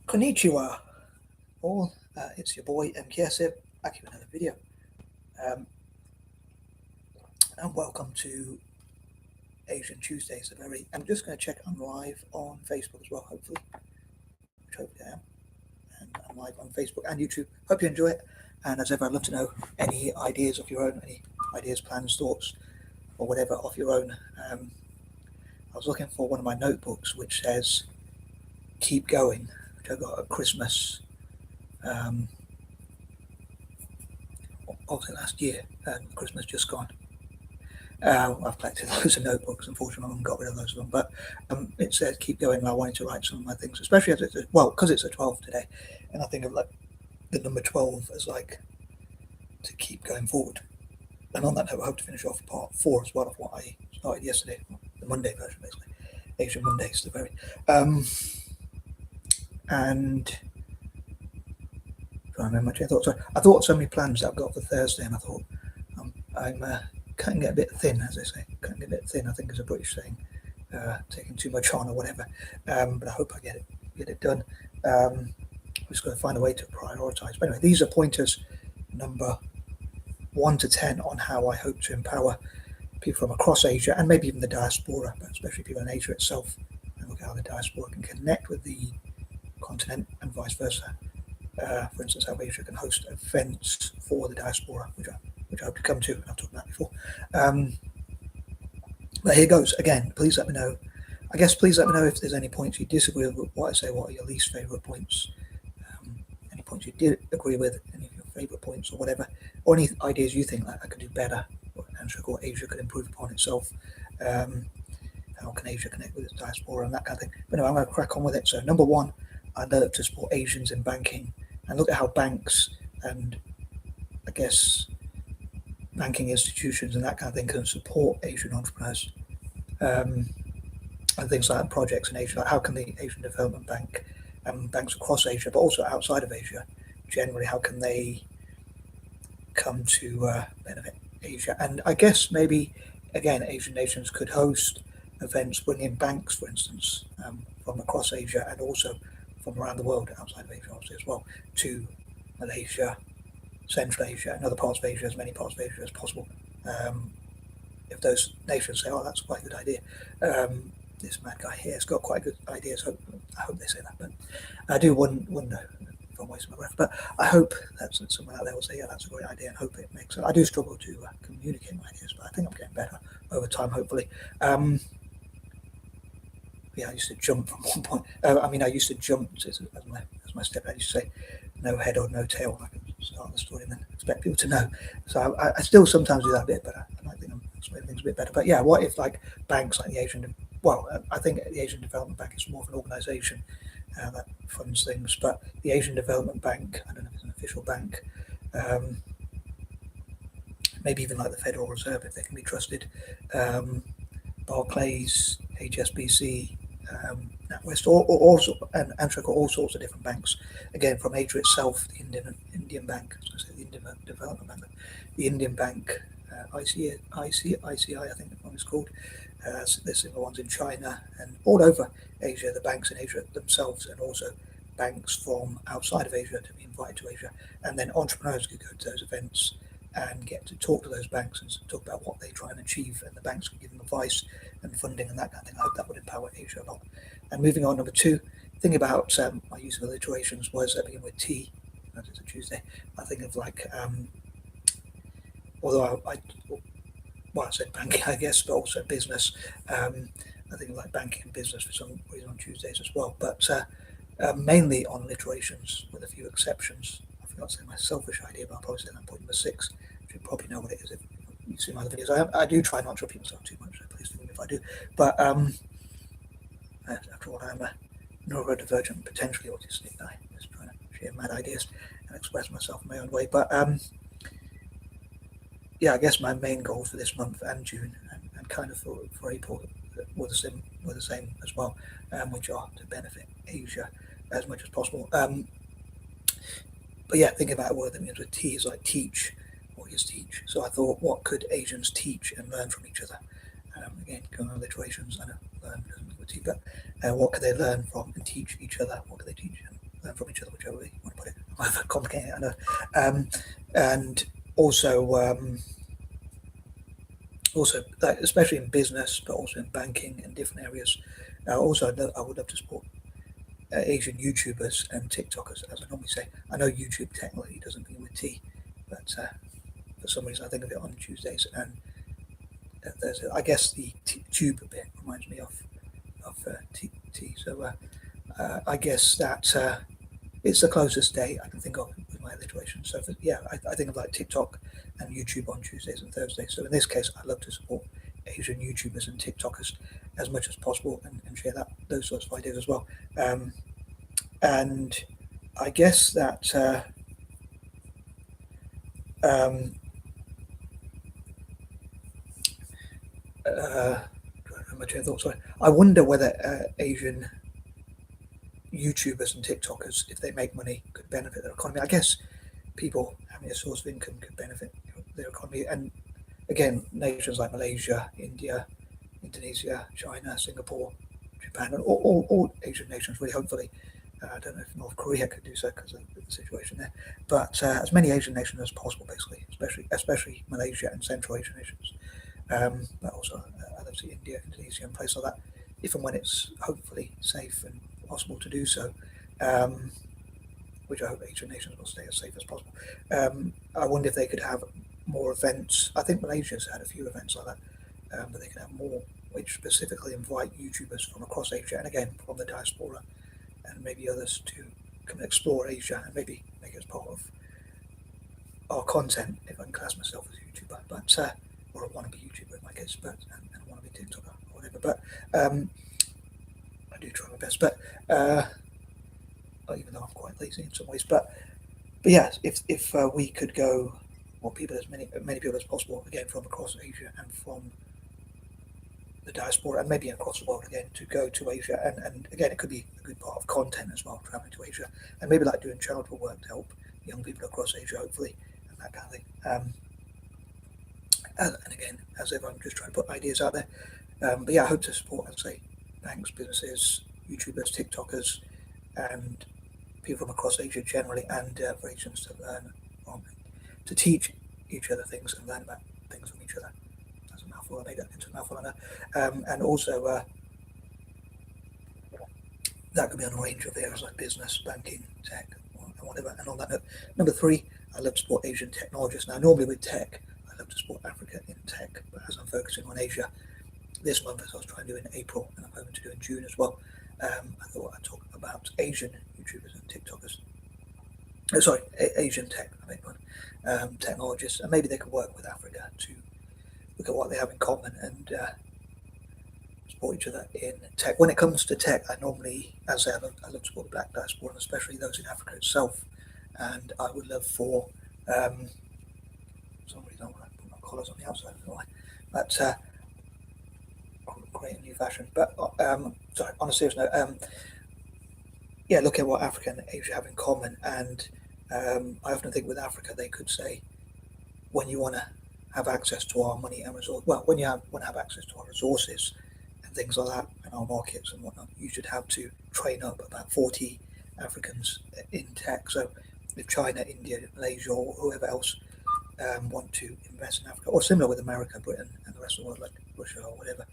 Konnichiwa, all. It's your boy M.K.S here, back with another video. Um, and welcome to Asian Tuesdays. I'm just going to check I'm live on Facebook as well, hopefully, which hopefully I am. And I'm live on Facebook and YouTube. Hope you enjoy it. And as ever, I'd love to know any ideas of your own, any ideas, plans, thoughts, or whatever of your own. I was looking for one of my notebooks which says "Keep Going," which I got at Christmas. Obviously last year, Christmas just gone. I've collected loads of notebooks. Unfortunately, I haven't got rid of those of them. But it says keep going. And I wanted to write some of my things, especially as because it's a 12 today, and I think of like the number 12 as like to keep going forward. And on that note, I hope to finish off part 4 as well of what I started yesterday, the Monday version, basically. Asian Mondays, the very. And trying to remember my train of thought. So I thought so many plans that I've got for Thursday, and I thought I'm cutting it a bit thin, as they say. Cutting it a bit thin, I think, is a British saying. Taking too much on or whatever. But I hope I get it done. I'm just going to find a way to prioritise. But anyway, these are pointers number 1 to 10 on how I hope to empower people from across Asia and maybe even the diaspora, but especially people in Asia itself, and look at how the diaspora can connect with the continent and vice versa. For instance, how Asia can host events for the diaspora, which I hope to come to, and I've talked about before. But here goes again. Please let me know. I guess please let me know if there's any points you disagree with what I say. What are your least favourite points? Any points you did agree with? Any of your favourite points or whatever? Or any ideas you think that I could do better? Or Asia could improve upon itself? How can Asia connect with its diaspora and that kind of thing? But no, I'm going to crack on with it. So number 1, I'd love to support Asians in banking and look at how banks and I guess banking institutions and that kind of thing can support Asian entrepreneurs. And things like projects in Asia, like how can the Asian Development Bank and banks across Asia, but also outside of Asia, generally, how can they come to benefit Asia? And I guess maybe, again, Asian nations could host events, bring in banks, for instance, from across Asia and also from around the world, outside of Asia, obviously, as well, to Malaysia, Central Asia, and other parts of Asia, as many parts of Asia as possible. If those nations say, "Oh, that's quite a good idea," this mad guy here has got quite good ideas. I hope they say that, but I do wonder if I'm wasting my breath. But I hope that someone out there will say, "Yeah, that's a great idea," and hope it makes sense. I do struggle to communicate my ideas, but I think I'm getting better over time, hopefully. Yeah, I used to jump from one point. I used to jump as my stepdad used to say, "No head or no tail." I could start the story and then expect people to know. So I still sometimes do that a bit, but I think I'm explaining things a bit better. But yeah, what if like banks like the Asian? Well, I think the Asian Development Bank is more of an organisation that funds things, but the Asian Development Bank, I don't know if it's an official bank, maybe even like the Federal Reserve if they can be trusted, Barclays, HSBC, NatWest, and all sorts of different banks. Again, from Asia itself, the Indian Bank, I was going to say the Indian Development Bank, the Indian Bank, ICI, I think the one is called. There's similar ones in China and all over Asia, the banks in Asia themselves, and also banks from outside of Asia to be invited to Asia. And then entrepreneurs could go to those events and get to talk to those banks and talk about what they try and achieve, and the banks can give them advice and funding and that kind of thing. I hope that would empower Asia a lot. And moving on, number 2, thinking about my use of alliterations, words that begin with T, as it's a Tuesday. I think of like, although I said banking, I guess, but also business. I think of like banking and business for some reason on Tuesdays as well, but mainly on alliterations with a few exceptions. I forgot to say my selfish idea, but I'll probably say that point number 6. You probably know what it is if you see my other videos. I do try not to repeat myself too much, so please forgive me if I do. But after all, I'm a neurodivergent, potentially autistic guy, just trying to share mad ideas and express myself in my own way. But yeah, I guess my main goal for this month and June and kind of for April were the same as well, which are to benefit Asia as much as possible. But yeah, thinking about a word that begins with T is like teach. What is teach? So I thought, what could Asians teach and learn from each other? Again, going on alliterations, I know learn doesn't mean with T, but what could they learn from and teach each other? What could they teach and learn from each other, whichever way you want to put it. I'm overcomplicating it, I know. And also, like, especially in business, but also in banking and different areas. Also, I would love to support Asian YouTubers and TikTokers, as I normally say. I know YouTube technically doesn't begin with T, but for some reason I think of it on Tuesdays. And I guess the tube bit reminds me of T. So I guess that it's the closest day I can think of with my alliteration. So I think of like TikTok and YouTube on Tuesdays and Thursdays. So in this case, I love to support Asian YouTubers and TikTokers as much as possible and share those sorts of ideas as well. And I guess that my train of thought. Sorry, I wonder whether Asian YouTubers and TikTokers, if they make money, could benefit their economy. I guess people having a source of income could benefit their economy. And again, nations like Malaysia, India, Indonesia, China, Singapore, Japan, and all Asian nations, really, hopefully. I don't know if North Korea could do so because of the situation there, but as many Asian nations as possible, basically, especially Malaysia and Central Asian nations, but also I love to see India, Indonesia, and places like that, if and when it's hopefully safe and possible to do so. Which I hope Asian nations will stay as safe as possible. I wonder if they could have more events. I think Malaysia's had a few events like that, but they could have more which specifically invite YouTubers from across Asia and again from the diaspora and maybe others to come and explore Asia and maybe make it as part of our content, if I can class myself as a YouTuber, but or a wannabe YouTuber in my case, but and a wannabe TikToker or whatever. But I do try my best, but even though I'm quite lazy in some ways, but yeah, if we could go, or people as many people as possible, again from across Asia and from the diaspora and maybe across the world again to go to Asia, and again it could be a good part of content as well, traveling to Asia and maybe like doing charitable work to help young people across Asia, hopefully, and that kind of thing. And again, as ever, I'm just trying to put ideas out there. But yeah, I hope to support, as I say, banks, businesses, YouTubers, TikTokers, and people from across Asia generally, and for Asians to learn from, to teach each other things and learn about things from each other. That's a mouthful. I made that into a mouthful, I know. And also, that could be on a range of areas like business, banking, tech, and whatever. And on that note, number 3, I love to support Asian technologists. Now, normally with tech, I love to support Africa in tech, but as I'm focusing on Asia this month, as I was trying to do in April, and I'm hoping to do in June as well, I thought I'd talk about Asian YouTubers and TikTokers. Sorry, Asian tech, I beg your pardon, technologists, and maybe they could work with Africa to look at what they have in common and support each other in tech. When it comes to tech, I normally, as I say, I love to support the black diaspora, and especially those in Africa itself. And I would love for some reason I want to put my collars on the outside, I don't know why, but create a new fashion. But sorry, on a serious note, yeah, look at what Africa and Asia have in common, and I often think with Africa they could say, when you want to have access to our money and resources, well, when you want to have access to our resources and things like that, and our markets and whatnot, you should have to train up about 40 Africans in tech. So if China, India, Malaysia, or whoever else want to invest in Africa, or similar with America, Britain, and the rest of the world, like Russia or whatever,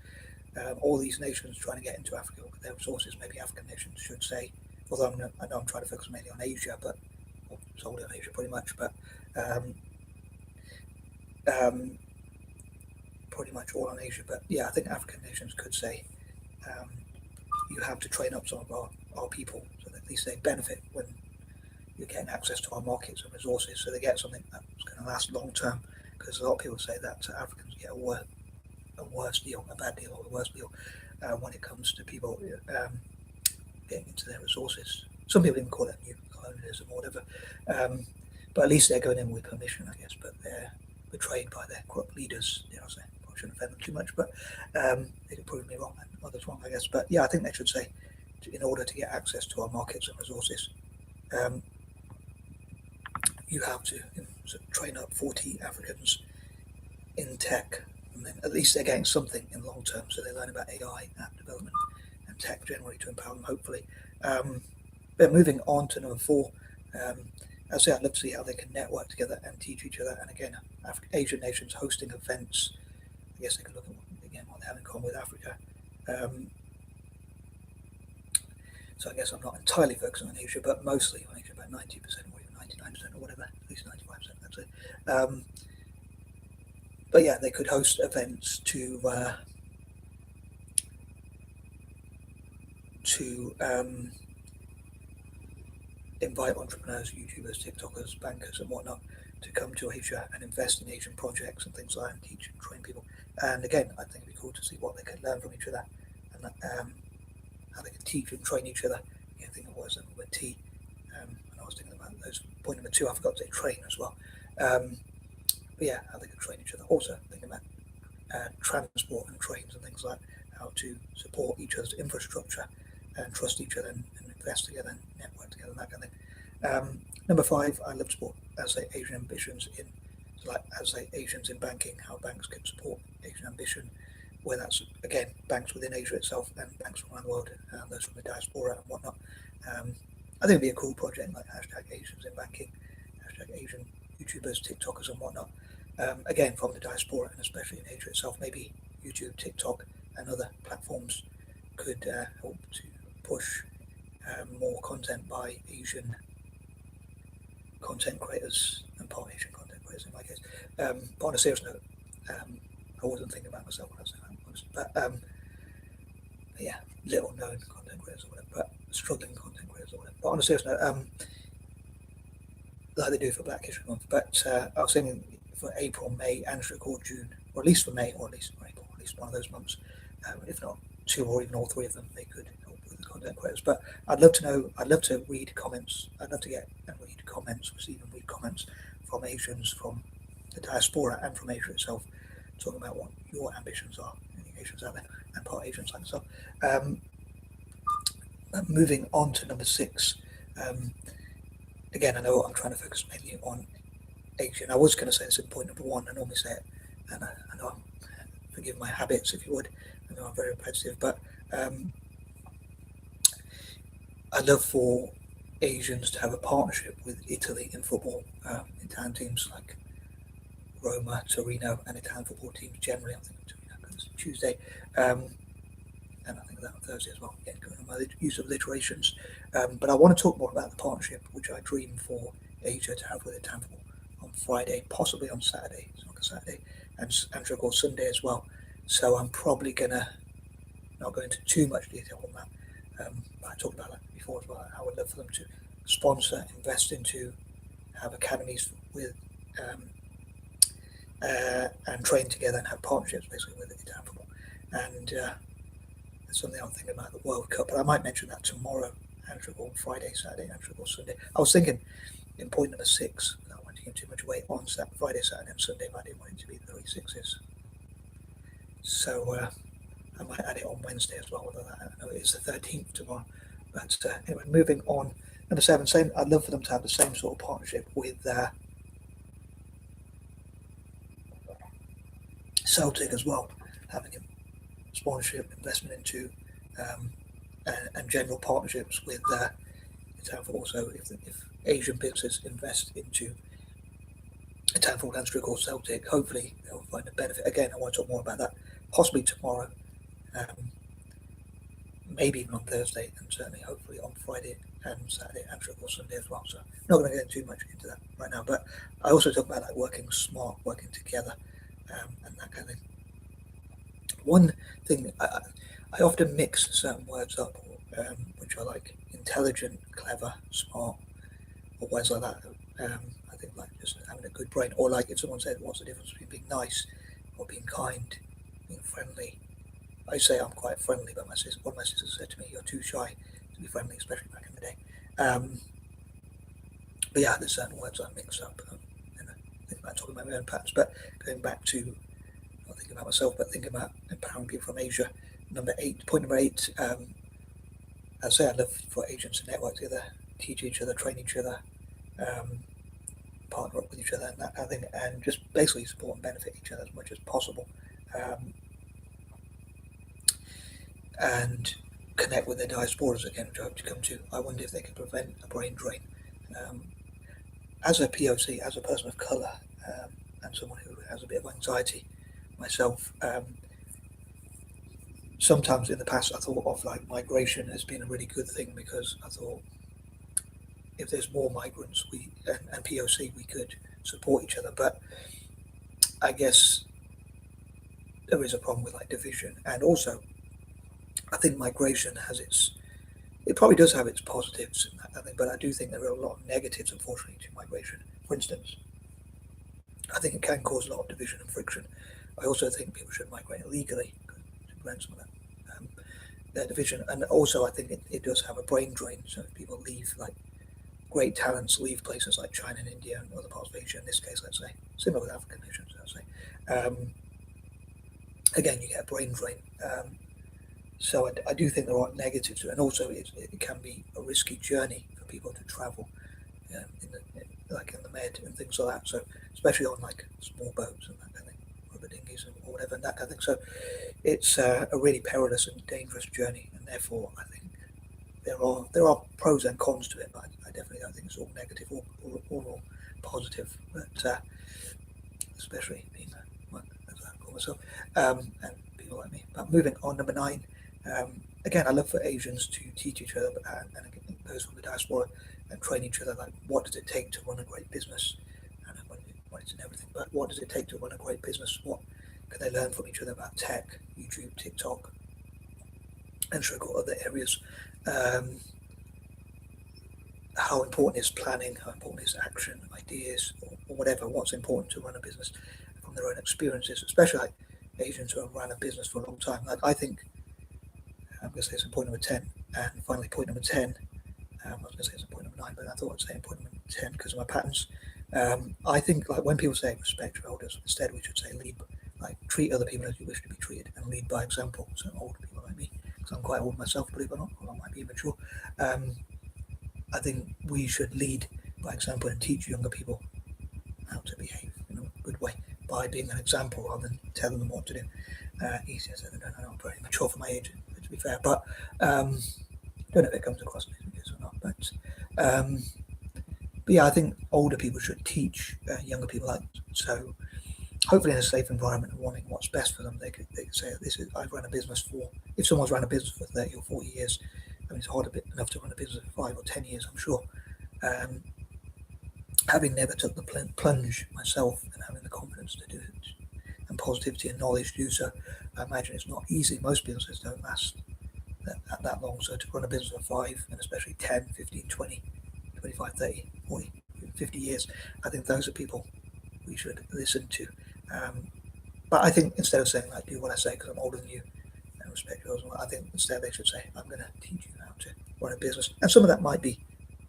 all these nations trying to get into Africa with their resources, maybe African nations should say, although I know I'm trying to focus mainly on Asia, but solely on Asia pretty much, but pretty much all on Asia. But yeah, I think African nations could say, you have to train up some of our people so that at least they benefit when you're getting access to our markets and resources, so they get something that's going to last long term. Because a lot of people say that Africans get a worse deal, a bad deal, or a worse deal when it comes to people getting into their resources. Some people even call it new colonialism or whatever. But at least they're going in with permission, I guess. But they're betrayed by their corrupt leaders. I say, I shouldn't offend them too much, but they could prove me wrong and others wrong, I guess. But yeah, I think they should say, in order to get access to our markets and resources, you have to train up 40 Africans in tech, and then at least they're getting something in long term, so they learn about AI, app development, and tech generally to empower them, hopefully. But But moving on to number 4, I say I'd love to see how they can network together and teach each other. And again, Asian nations hosting events. I guess they can look at again what they have in common with Africa. So I guess I'm not entirely focusing on Asia, but mostly on Asia, about 90% or even 99% or whatever, at least 95%. That's it. But yeah, they could host events to invite entrepreneurs, YouTubers, TikTokers, bankers, and whatnot to come to Asia and invest in Asian projects and things like that, and teach and train people. And again, I think it'd be cool to see what they could learn from each other and how they can teach and train each other. I think it was with T. And I was thinking about those. Point number 2, I forgot to say train as well. But yeah, how they can train each other. Also thinking about transport and trains and things like how to support each other's infrastructure and trust each other and invest together and network together and that kind of thing. Number 5, I love to support, as I say, Asian ambitions in, like as I say, Asians in banking, how banks can support Asian ambition, where that's again banks within Asia itself and banks from around the world, those from the diaspora and whatnot. I think it'd be a cool project, like hashtag Asians in banking, hashtag Asian YouTubers, TikTokers and whatnot. Again, from the diaspora and especially in Asia itself, maybe YouTube, TikTok, and other platforms could help to push more content by Asian content creators and part Asian content creators in my case. But on a serious note, I wasn't thinking about myself when I was saying that, but yeah, little known content creators or whatever, but struggling content creators or whatever. But on a serious note, like they do for Black History Month, but I was thinking for April, May, and or June, or at least for May, or at least for April, at least one of those months, if not 2 or even all 3 of them, they could help with the content creators. But I'd love to know, I'd love to read comments, I'd love to get and read comments, receive and read comments from Asians, from the diaspora and from Asia itself, talking about what your ambitions are, any Asians out there, and part Asians like myself. Moving on to number 6, again, I know I'm trying to focus mainly on Asia, and I was going to say this in point number 1, I normally say it, and I know I'm, forgive my habits if you would, I know I'm very repetitive, but I'd love for Asians to have a partnership with Italy in football, Italian teams like Roma, Torino, and Italian football teams generally. I'm thinking Torino because it's Tuesday, and I think that on Thursday as well. Yeah, going on my use of alliterations. But I want to talk more about the partnership which I dream for Asia to have with Italian football on Friday, possibly on Saturday. It's not a Saturday, and of course Sunday as well. So I'm probably gonna not go into too much detail on that. I talked about that before as well. I would love for them to sponsor, invest into, have academies with, and train together and have partnerships basically with Italian football. And that's something I'm thinking about the World Cup. But I might mention that tomorrow, and on Friday, Saturday, and Sunday. I was thinking in point number 6, I don't want to give too much away on Friday, Saturday, and Sunday, but I didn't want it to be 36s. So I might add it on Wednesday as well, although I know it is the 13th tomorrow. But anyway, moving on. Number 7, same. I'd love for them to have the same sort of partnership with Celtic as well, having a sponsorship, investment into, and general partnerships with Italian football. So if Asian businesses invest into Italian football and or Celtic, hopefully they'll find a benefit. Again, I want to talk more about that possibly tomorrow. Maybe even on Thursday, and certainly hopefully on Friday and Saturday and Sunday as well. So I'm not going to get too much into that right now, but I also talk about like working smart, working together, and that kind of thing. One thing I often mix certain words up, which are like intelligent, clever, smart, or words like that. I think like just having a good brain, or like if someone said, "What's the difference between being nice or being kind, being friendly?" I say I'm quite friendly, but one of my sisters said to me, "You're too shy to be friendly," especially back in the day. But yeah, there's certain words I mix up. And I think about talking about my own patterns, but going back to not thinking about myself, but thinking about empowering people from Asia. Point number 8. I say I'd love for Asians to network together, teach each other, train each other, partner up with each other, and that kind of thing, and just basically support and benefit each other as much as possible. And connect with their diasporas again, which I hope to come to. I wonder if they can prevent a brain drain. Um, as a POC, as a person of colour, and someone who has a bit of anxiety myself, sometimes in the past I thought of like migration as being a really good thing, because I thought if there's more migrants and POC, we could support each other. But I guess there is a problem with like division, and also I think migration has it probably does have its positives, I think, but I do think there are a lot of negatives, unfortunately, to migration. For instance, I think it can cause a lot of division and friction. I also think people should migrate illegally to prevent some of that division, and also I think it does have a brain drain. So if people leave, like great talents leave places like China and India and other parts of Asia, in this case, let's say, similar with African nations, let's say, again, you get a brain drain. So I do think there are negatives to it, and also it can be a risky journey for people to travel, like in the Med and things like that. So especially on like small boats and that kind of thing, rubber dinghies or whatever, and that kind of thing. So it's a really perilous and dangerous journey, and therefore I think there are pros and cons to it, but I definitely don't think it's all negative or all positive. But especially being as I call myself, and people like me. But moving on, number 9. Again, I love for Asians to teach each other, and again, those from the diaspora, and train each other. Like, what does it take to run a great business? And when it's in everything, but what does it take to run a great business? What can they learn from each other about tech, YouTube, TikTok, and sugar other areas? How important is planning? How important is action, ideas, or whatever? What's important to run a business from their own experiences, especially like Asians who have run a business for a long time. Like, I think I'm going to say it's point number 10, and finally point number 10. I was going to say it's point number 9, but I thought I'd say point number 10 because of my patterns. I think like when people say respect your elders, instead we should say lead, like treat other people as you wish to be treated, and lead by example. So older people like me, because I'm quite old myself, believe it or not, or I might be immature. I think we should lead by example and teach younger people how to behave in a good way by being an example rather than telling them what to do. Easier said than done. I know I'm very mature for my age, to be fair, but don't know if it comes across in these videos or not. But yeah, I think older people should teach younger people. Like, so hopefully in a safe environment and wanting what's best for them, they could say, this is, I've run a business for, if someone's run a business for 30 or 40 years, I mean, it's hard enough to run a business for 5 or 10 years, I'm sure. Having never took the plunge myself and having the confidence to do it, and positivity and knowledge to do so, I imagine it's not easy. Most businesses don't last that long. So to run a business for 5, and especially 10, 15, 20, 25, 30, 40, 50 years, I think those are people we should listen to. But I think instead of saying like, do what I say because I'm older than you and respect yours, I think instead they should say, I'm going to teach you how to run a business. And some of that might be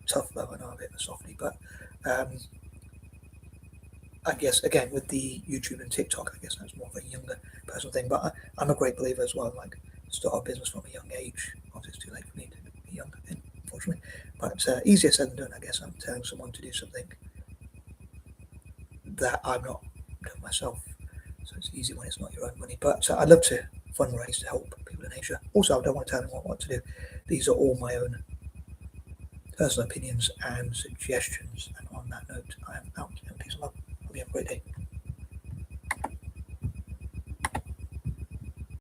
tough, though. I know I'm a bit of a softie, but I guess again with the YouTube and TikTok, I guess that's more of a younger personal thing. But I'm a great believer as well. Like, start a business from a young age. Obviously, it's too late for me to be younger, unfortunately. But easier said than done, I guess. I'm telling someone to do something that I'm not doing myself. So it's easy when it's not your own money. But I'd love to fundraise to help people in Asia. Also, I don't want to tell anyone what to do. These are all my own personal opinions and suggestions. And on that note, I am out. And peace and love. Hope you have a great day.